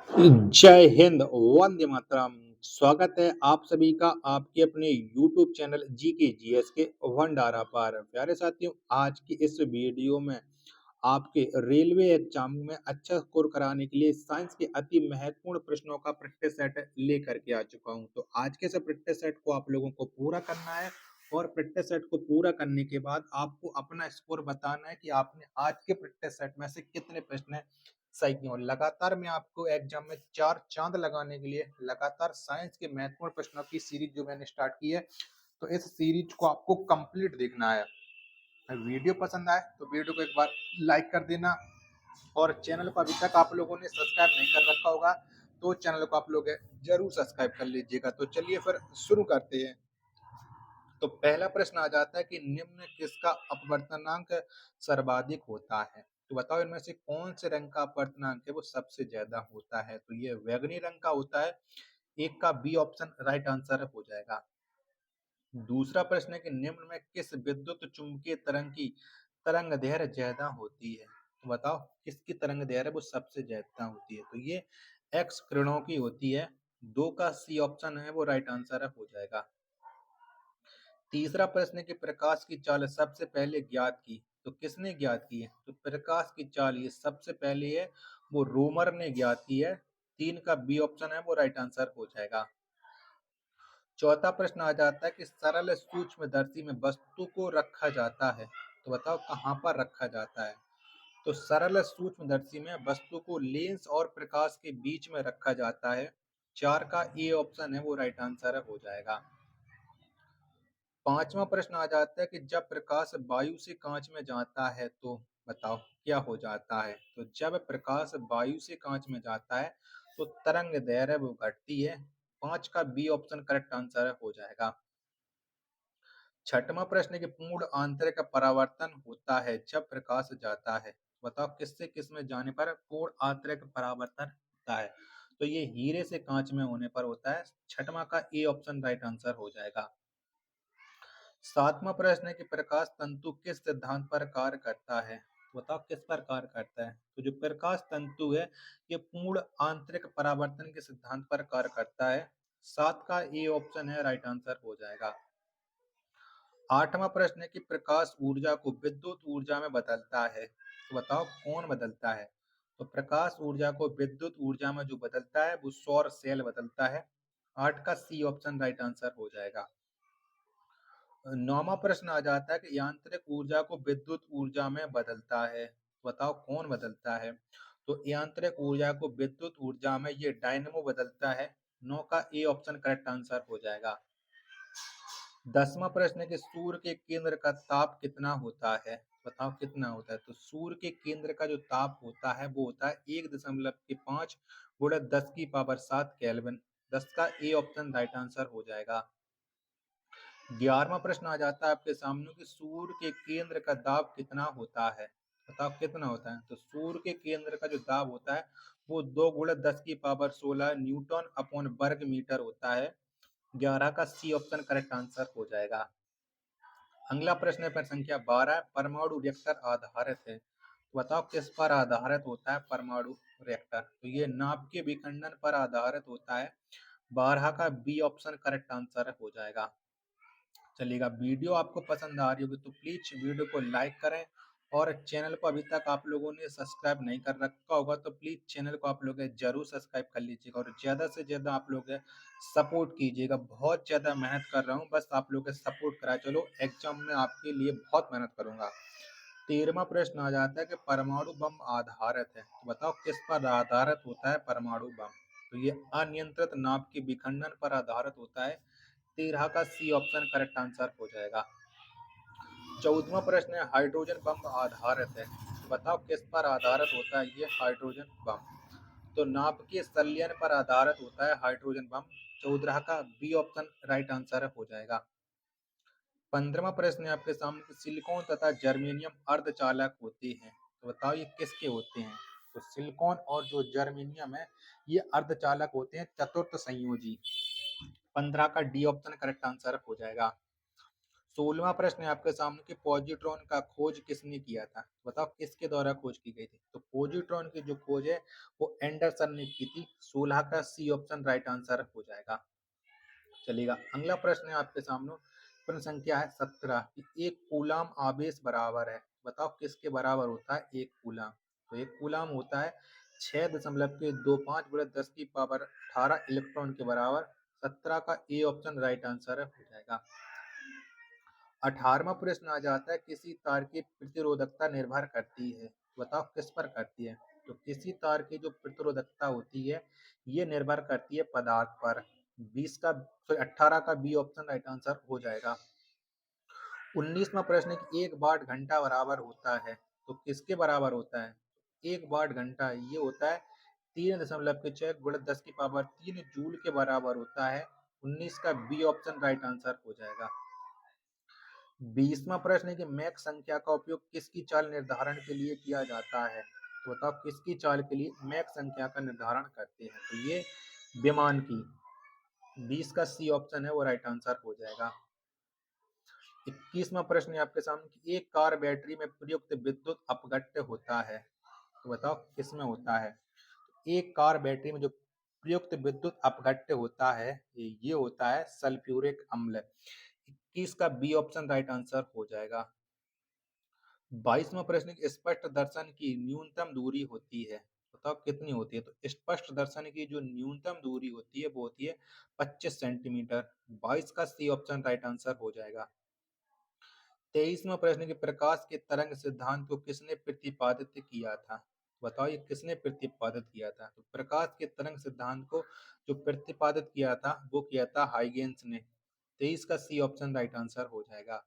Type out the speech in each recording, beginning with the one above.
जय हिंद, वंदे मातरम। स्वागत है आप सभी का आपके अपने YouTube चैनल जीके जीएस के भंडारा पर। प्यारे साथियों, आज की इस वीडियो में आपके रेलवे एग्जाम में अच्छा स्कोर कराने के लिए साइंस के अति महत्वपूर्ण प्रश्नों का प्रैक्टिस सेट लेकर के आ चुका हूं। तो आज के इस प्रैक्टिस सेट को आप लोगों को पूरा करना है और प्रैक्टिस सेट को पूरा करने के बाद आपको अपना स्कोर बताना है कि आपने आज के प्रैक्टिस सेट में से कितने प्रश्न सही किए। और लगातार मैं आपको एग्जाम में 4 चांद लगाने के लिए लगातार साइंस के महत्वपूर्ण प्रश्नों की सीरीज जो मैंने स्टार्ट की है, तो इस सीरीज को आपको कंप्लीट देखना है। वीडियो पसंद आए तो वीडियो को एक बार लाइक कर देना और चैनल को अभी तक आप लोगों ने सब्सक्राइब नहीं कर रखा होगा तो चैनल को आप लोग जरूर सब्सक्राइब कर लीजिएगा। तो चलिए फिर शुरू करते हैं। तो पहला प्रश्न आ जाता है कि निम्न किसका अपवर्तनांक सर्वाधिक होता है। तो बताओ इनमें से कौन से रंग का अपवर्तनांक है वो सबसे ज्यादा होता है। तो ये बैगनी रंग का होता है। एक का बी ऑप्शन राइट आंसर हो जाएगा। दूसरा प्रश्न है कि निम्न में किस विद्युत चुंबकीय तरंग की तरंग दैर्घ्य ज्यादा होती है। तो बताओ किसकी तरंग दैर्घ्य वो सबसे ज्यादा होती है। तो ये एक्स किरणों की होती है। दो का सी ऑप्शन है वो राइट आंसर हो जाएगा। तीसरा प्रश्न है कि प्रकाश की चाल सबसे पहले ज्ञात की। तो किसने ज्ञात की है। तो प्रकाश की चाल ये सबसे पहले है वो रोमर ने ज्ञात की है। तीन का बी ऑप्शन है वो राइट आंसर हो जाएगा। चौथा प्रश्न आ जाता है कि सरल सूक्ष्मदर्शी में वस्तु को रखा जाता है। तो बताओ कहाँ पर रखा जाता है। तो सरल सूक्ष्मदर्शी में वस्तु को लेंस और प्रकाश के बीच में रखा जाता है। चार का ए ऑप्शन है वो राइट आंसर हो जाएगा। पांचवा प्रश्न आ जाता है कि जब प्रकाश वायु से कांच में जाता है तो बताओ क्या हो जाता है। तो जब प्रकाश वायु से कांच में जाता है तो तरंग दैर्घ्य वो घटती है। पांच का बी ऑप्शन करेक्ट आंसर हो जाएगा। छठवां प्रश्न है कि पूर्ण आंतरिक परावर्तन होता है जब प्रकाश जाता है। बताओ किससे किस में जाने पर पूर्ण आंतरिक परावर्तन होता है। तो ये हीरे से कांच में होने पर होता है। छठवां का ए ऑप्शन राइट आंसर हो जाएगा। सातवां प्रश्न है कि प्रकाश तंतु किस सिद्धांत पर कार्य करता है। तो बताओ किस पर कार्य करता है। तो जो प्रकाश तंतु है ये पूर्ण आंतरिक परावर्तन के सिद्धांत पर कार्य करता है। सात का ए ऑप्शन है राइट आंसर हो जाएगा। आठवां प्रश्न है कि प्रकाश ऊर्जा को विद्युत ऊर्जा में बदलता है। तो बताओ कौन बदलता है। तो प्रकाश ऊर्जा को विद्युत ऊर्जा में जो बदलता है वो सौर सेल बदलता है। आठ का सी ऑप्शन राइट आंसर हो जाएगा। नौवां प्रश्न आ जाता है कि यांत्रिक ऊर्जा को विद्युत ऊर्जा में बदलता है। बताओ कौन बदलता है। तो यांत्रिक ऊर्जा को विद्युत ऊर्जा में ये डायनेमो बदलता है। नौ का ए ऑप्शन करेक्ट आंसर हो जाएगा। दसवां प्रश्न है कि सूर्य के केंद्र का ताप कितना होता है। बताओ कितना होता है। तो सूर्य के केंद्र का जो ताप होता है वो होता है 1.5 गुणा 10 की पावर 7 केल्विन। 10 का ए ऑप्शन राइट आंसर हो जाएगा। 11वां प्रश्न आ जाता है आपके सामने कि सूर्य के केंद्र का दाब कितना होता है। बताओ कितना होता है। तो सूर्य के केंद्र का जो दाब होता है वो 2 गुणा 10 की पावर 16 न्यूटन अपॉन वर्ग मीटर होता है। 11 का सी ऑप्शन करेक्ट आंसर हो जाएगा। अगला प्रश्न है प्रश्न संख्या 12 परमाणु रिएक्टर आधारित है। तो बताओ किस पर आधारित होता है परमाणु रिएक्टर। तो ये नाभिकीय विखंडन पर आधारित होता है। 12 का बी ऑप्शन करेक्ट आंसर हो जाएगा। चलिएगा, वीडियो आपको पसंद आ रही होगी तो प्लीज वीडियो को लाइक करें और चैनल को अभी तक आप लोगों ने सब्सक्राइब नहीं कर रखा होगा तो प्लीज चैनल को आप लोग जरूर सब्सक्राइब कर लीजिएगा और ज्यादा से ज्यादा आप लोग सपोर्ट कीजिएगा। बहुत ज्यादा मेहनत कर रहा हूँ, बस आप लोग सपोर्ट करा चलो, एग्जाम में आपके लिए बहुत मेहनत करूंगा। 13वां प्रश्न आ जाता है कि परमाणु बम आधारित है। तो बताओ किस पर आधारित होता है परमाणु बम। तो ये अनियंत्रित नाभ के विखंडन पर आधारित होता है। 13 का सी ऑप्शन करेक्ट आंसर हो जाएगा। 14वां प्रश्न है हाइड्रोजन बम आधारित है। तो बताओ किस पर आधारित होता है ये हाइड्रोजन बम। तो नाभिकीय संलयन पर आधारित होता है हाइड्रोजन बम। 14 का बी ऑप्शन राइट आंसर हो जाएगा। 15वां प्रश्न है आपके सामने कि सिलिकॉन तथा जर्मेनियम अर्धचालक होते हैं। तो बताओ ये किसके होते हैं। तो सिलिकॉन और जो जर्मेनियम है ये अर्धचालक होते हैं, चतुर्थ संयोजी। 15 का डी ऑप्शन करेक्ट आंसर हो जाएगा। 16वां प्रश्न है आपके सामने कि पॉजिट्रॉन का खोज किसने किया था? बताओ किसके द्वारा खोज की गई थी? तो पॉजिट्रॉन की जो खोज है वो एंडरसन ने की थी। 16 का सी ऑप्शन राइट आंसर हो जाएगा। चलेगा। अगला प्रश्न है आपके सामने, प्रश्न संख्या है 17 कि एक कूलाम आवेश बराबर है। बताओ किसके बराबर होता है एक कूलाम? तो एक कूलाम होता है 6.25 × 10⁻18 इलेक्ट्रॉन के बराबर। 17 का ए ऑप्शन राइट आंसर हो जाएगा। 18वां प्रश्न आ जाता है किसी तार की प्रतिरोधकता निर्भर करती है। बताओ किस पर करती है? तो किसी तार की जो प्रतिरोधकता होती है ये निर्भर करती है पदार्थ पर। 20 का 18 का बी ऑप्शन राइट आंसर हो जाएगा। 19वां प्रश्न है कि 1 वाट घंटा बराबर होता है। तो किसके बराबर होता है? 1 वाट घंटा ये होता है 3.6 × 10⁻³ जूल के बराबर होता है। 19 का बी ऑप्शन राइट आंसर हो जाएगा। 20वां प्रश्न है कि मैक संख्या का उपयोग किसकी चाल निर्धारण के लिए किया जाता है? तो बताओ किसकी चाल के लिए मैक संख्या का निर्धारण करते हैं? तो ये विमान की। 20 का सी ऑप्शन है वो राइट आंसर हो जाएगा। 21वां प्रश्न है आपके सामने कि एक कार बैटरी में प्रयुक्त विद्युत अपघट्य होता है। तो बताओ किसमें होता है? एक कार बैटरी में जो प्रयुक्त विद्युत अपघट्य होता है ये होता है सल्फ्यूरिक अम्ल। 21 का बी ऑप्शन राइट आंसर हो जाएगा। 22वां प्रश्न कि स्पष्ट दर्शन की न्यूनतम दूरी होती है। बताओ कितनी होती है? तो स्पष्ट दर्शन की जो न्यूनतम दूरी होती है वो होती है 25 सेंटीमीटर। 22 का सी ऑप्शन राइट आंसर हो जाएगा। 23वां प्रश्न कि प्रकाश के तरंग सिद्धांत को किसने प्रतिपादित किया था? बताओ ये किसने प्रतिपादित किया था? तो प्रकाश के तरंग सिद्धांत को जो प्रतिपादित किया था वो किया था हाइगेंस ने। 23 का सी ऑप्शन राइट आंसर हो जाएगा।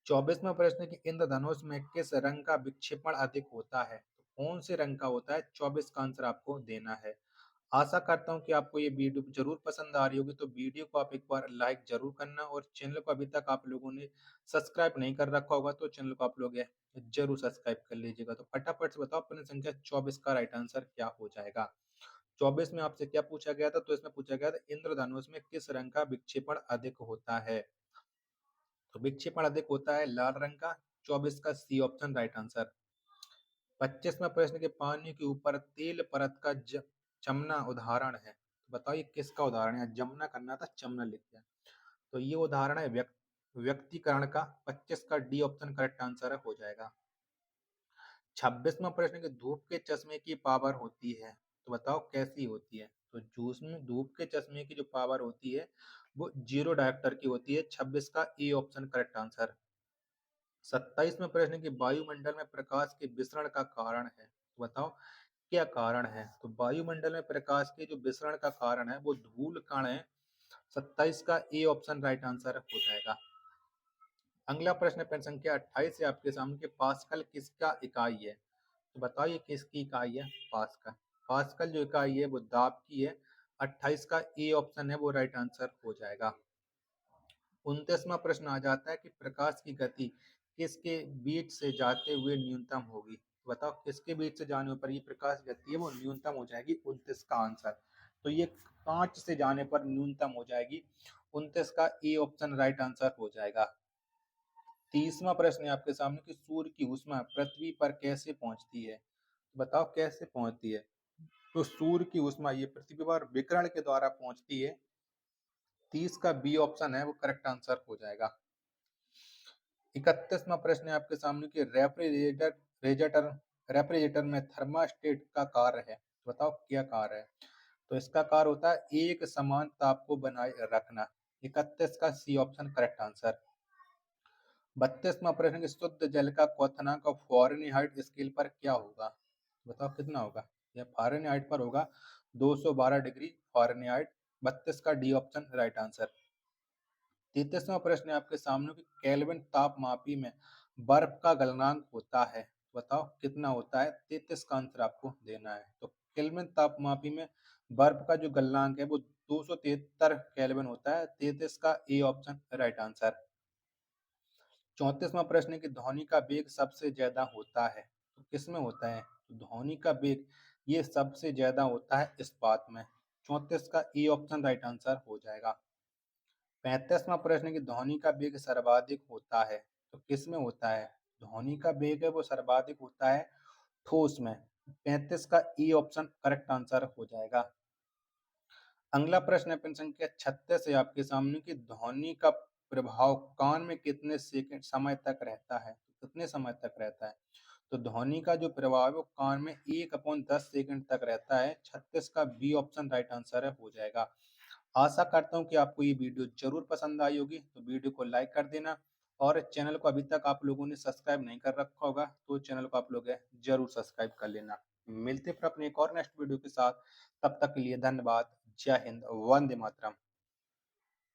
24वां प्रश्न कि इंद्रधनुष में किस रंग का विक्षेपण अधिक होता है? तो कौन से रंग का होता है? 24 का आंसर आपको देना है। आशा करता हूँ कि आपको ये वीडियो जरूर पसंद आ रही होगी, तो वीडियो को आप एक बार लाइक जरूर करना और चैनल को अभी तक आप लोगों ने सब्सक्राइब नहीं कर रखा होगा तो चैनल को आप लोग जरूर सब्सक्राइब कर लीजिएगा। तो फटाफट से बताओ प्रश्न संख्या 24 का राइट आंसर क्या हो जाएगा? 24 में आपसे क्या पूछा गया था? तो इसमें पूछा गया था इंद्रधनुष में किस रंग का विक्षेपण अधिक होता है? तो विक्षेपण अधिक होता है लाल रंग का। 24 का सी ऑप्शन राइट आंसर। 25वां प्रश्न के पानी के ऊपर तेल परत का चमना उदाहरण है। तो बताओ ये किसका उदाहरण है? जमना करना था, चमना लिख दिया। तो ये उदाहरण है व्यक्तिकरण का। 25 का डी ऑप्शन करेक्ट आंसर हो जाएगा। 26वां प्रश्न कि धूप के चश्मे की पावर होती है। तो बताओ कैसी होती है? तो जूस में धूप के चश्मे की जो पावर होती है वो 0 डायोप्टर की होती है। 26 का ए ऑप्शन करेक्ट आंसर। 27वें प्रश्न की वायुमंडल में प्रकाश के विसरण का कारण है। तो बताओ क्या कारण है? तो वायुमंडल में प्रकाश के जो विसरण का कारण है वो धूल कण है। 27 का ए ऑप्शन राइट आंसर हो जाएगा। अगला प्रश्न प्रश्न संख्या 28 है आपके सामने कि पास्कल किसका इकाई है? तो बताइए किसकी इकाई है? पास्कल। पास्कल जो इकाई है वो दाब की है। 28 का ए ऑप्शन है वो राइट आंसर हो जाएगा। 29वां प्रश्न आ जाता है कि प्रकाश की गति किसके बीच से जाते हुए न्यूनतम होगी? बताओ किसके बीच से जाने पर ये प्रकाश गति है वो न्यूनतम हो जाएगी? 29 का आंसर। तो ये कांच से जाने पर न्यूनतम हो जाएगी। 29 का ए ऑप्शन राइट आंसर हो जाएगा। 30वां प्रश्न है आपके सामने कि सूर्य की ऊष्मा पृथ्वी पर कैसे पहुंचती है? बताओ कैसे पहुंचती है? तो सूर्य की ऊष्मा ये पृथ्वी पर विकिरण के द्वारा पहुंचती है। 30 का बी ऑप्शन है वो करेक्ट आंसर हो जाएगा। 31वां प्रश्न है आपके सामने कि रेफ्रिजरेटर रेफ्रिजरेटर में थर्मास्टेट का कार्य है। तो बताओ क्या कार्य है? तो इसका कार्य होता है एक समान ताप को बनाए रखना। 31 का सी ऑप्शन करेक्ट आंसर। 32वां प्रश्न कि शुद्ध जल का क्वथनांक फ़ारेनहाइट स्केल पर क्या होगा? बताओ कितना होगा? यह फ़ारेनहाइट पर होगा 212 डिग्री फ़ारेनहाइट। 32 का डी ऑप्शन राइट आंसर। 33वां प्रश्न है आपके सामने कि केल्विन तापमापी में बर्फ का गलनांक होता है। बताओ कितना होता है? 33 का आंसर आपको देना है। तो केल्विन तापमापी में बर्फ का जो गलनांक है वो 273 केल्विन होता है। 33 का ए ऑप्शन राइट आंसर। 34वां प्रश्न है कि ध्वनि का वेग सबसे ज्यादा होता है। तो किसमें होता है? तो ध्वनि का वेग ये सबसे ज्यादा होता है इस्पात में। 34 का ए ऑप्शन राइट आंसर हो जाएगा। 35वां प्रश्न कि ध्वनि का वेग सर्वाधिक होता है, तो किस में होता है? ध्वनि का वेग है वो सर्वाधिक होता है ठोस में। 35 का ई ऑप्शन करेक्ट आंसर हो जाएगा। अगला प्रश्न है प्रश्न संख्या 36 है आपके सामने कि ध्वनि का प्रभाव कान में कितने सेकंड समय तक रहता है? तो कितने समय तक रहता है? तो ध्वनि का जो प्रभाव है वो कान में 1/10 सेकंड तक रहता है। 36 का बी ऑप्शन राइट आंसर है हो जाएगा। आशा करता हूँ कि आपको ये वीडियो जरूर पसंद आई होगी, तो वीडियो को लाइक कर देना और चैनल को अभी तक आप लोगों ने सब्सक्राइब नहीं कर रखा होगा तो चैनल को आप लोग जरूर सब्सक्राइब कर लेना। मिलते फिर अपने एक और नेक्स्ट वीडियो के साथ, तब तक के लिए धन्यवाद। जय हिंद, वंदे मातरम।